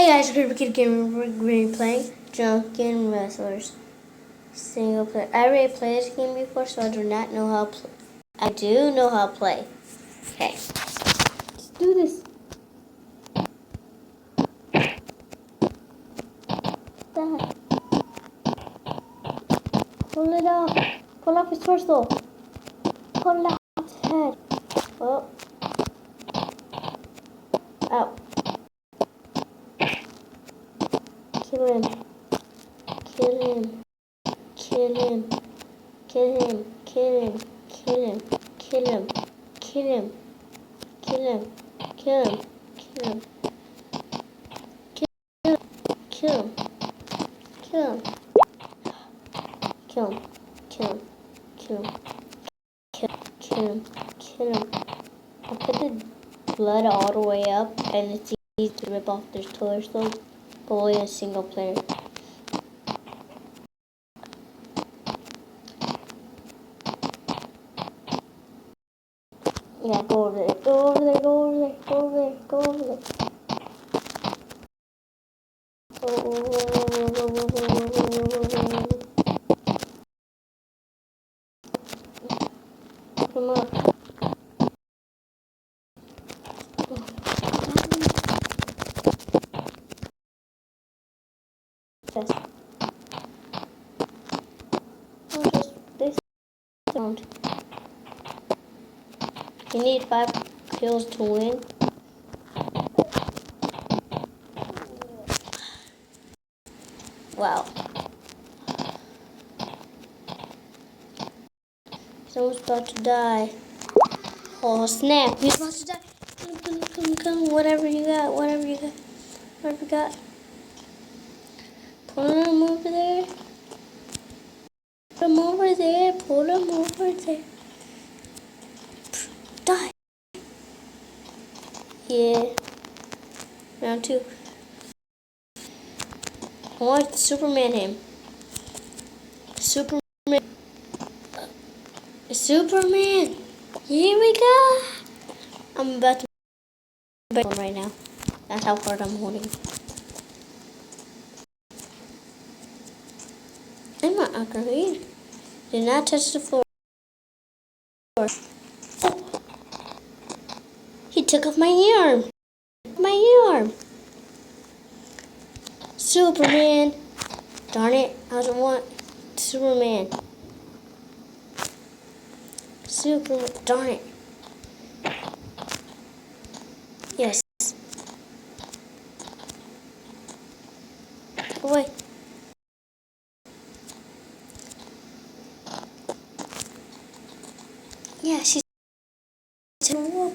Hey guys, Green Kid Gamer. We're going to be playing Drunken Wrestlers single player. I already played this game before, so I do not know how to play. I do know how to play. Okay, let's do this. Stop. Pull it up. Pull up his torso. Pull out his head. Oh. Out. Kill him. Kill him. Kill him. Kill him. Kill him. Kill him. Kill him. Kill him. Kill him. Kill him. Kill him. Kill him. Kill him. Kill him. Kill him. Kill him. Kill him. Kill him. I put the blood all the way up, and it's easy to rip off their torso, but only a single player. Yeah, go over there. Go over there. Go over there. Go over there. Go over there. Come on. Yes. Oh, just this sound. You need 5 kills to win. Wow. Someone's about to die. Oh snap, he's about to die. Come. Whatever you got. Whatever you got. Pull him over there. Pull him over there. Die. Yeah. Round 2. I want Superman him. Superman. Here we go. I'm about to break one right now. That's how hard I'm holding. I'm not agreeing. Do not touch the floor. Oh. He took off my arm. Superman. Darn it. I don't want Superman. Darn it. Yes. Go away. Yeah, she's whoop.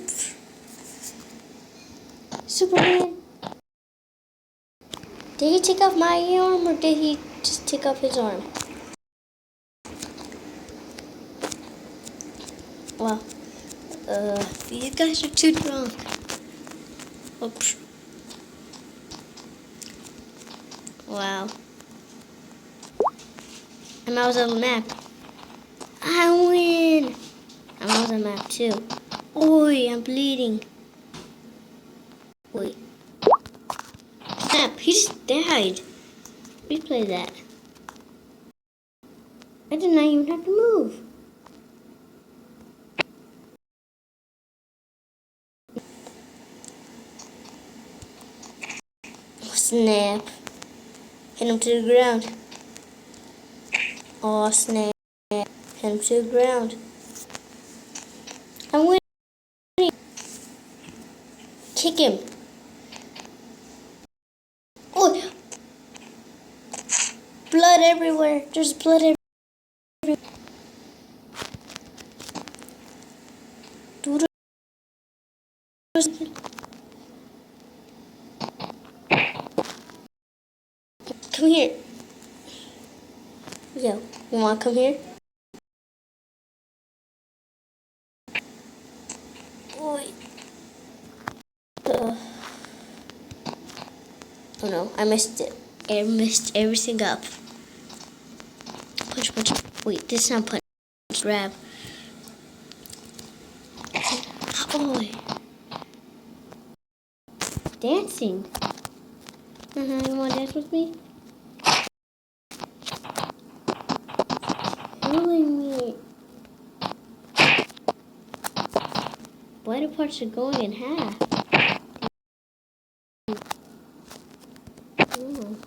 Superman. Did he take off my arm, or did he just take off his arm? Wow. These guys are too drunk. Oops. Wow. I'm out of the map. I win! I'm out of the map too. Oi, I'm bleeding. Wait. Snap, he just died. Replay that. I did not even have to move. Snap. Hit him to the ground. Oh, snap. Hit him to the ground. I'm winning. Kick him. Oh! Blood everywhere. There's blood everywhere. Come here. Yo, you wanna come here? Boy. Oh no, I missed it. I missed everything up. Punch. Wait, this is not punch. Grab. Oh. Dancing. You wanna dance with me? Killing me. Body parts are going in half. Mm.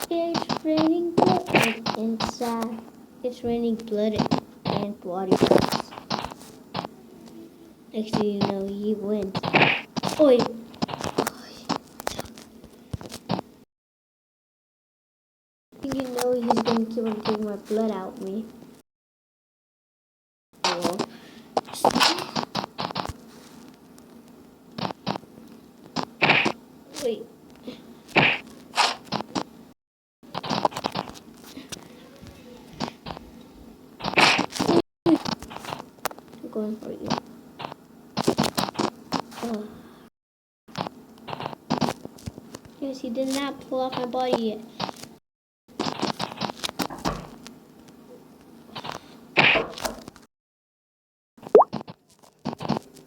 It's raining blood inside. It's raining blood and body parts. Next thing you know, he wins. Oi! You know he's gonna keep on taking my blood out of me. Oh. Wait. I'm going for you. Oh. Yes, he did not pull off my body yet.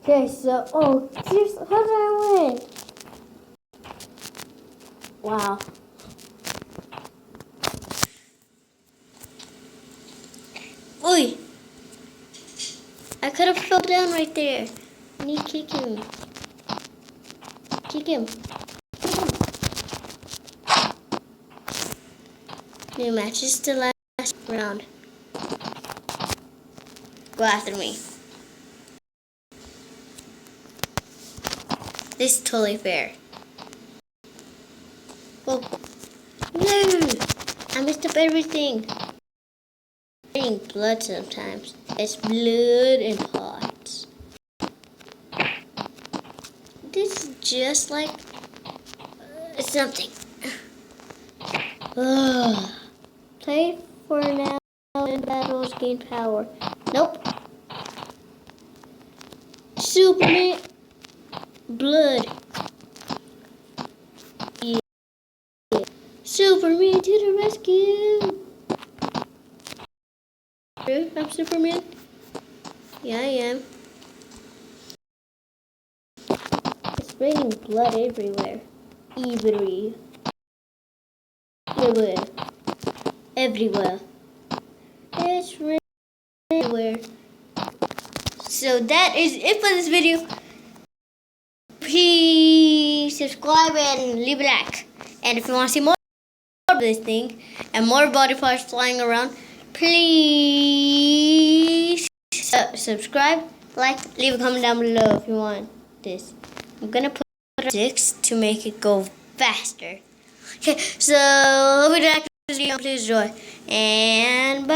Okay, so, oh, seriously, how did I win? Wow. Oi! I could have fell down right there. I need to kick him. Kick him. New match is the last round. Go after me. This is totally fair. Oh. No! I messed up everything. Getting blood sometimes. It's blood and pots. This is just like something. Play for now and battles gain power. Nope. Superman. Blood. Yeah. Superman to the rescue. I'm Superman. Yeah, I am. It's raining blood everywhere. Everywhere. Everywhere. It's raining everywhere. So that is it for this video. Please subscribe and leave a like. And if you want to see more of this thing and more body parts flying around, please subscribe, like, leave a comment down below if you want this. I'm gonna put 6 to make it go faster. Okay, so hope you like this video. Please enjoy and bye.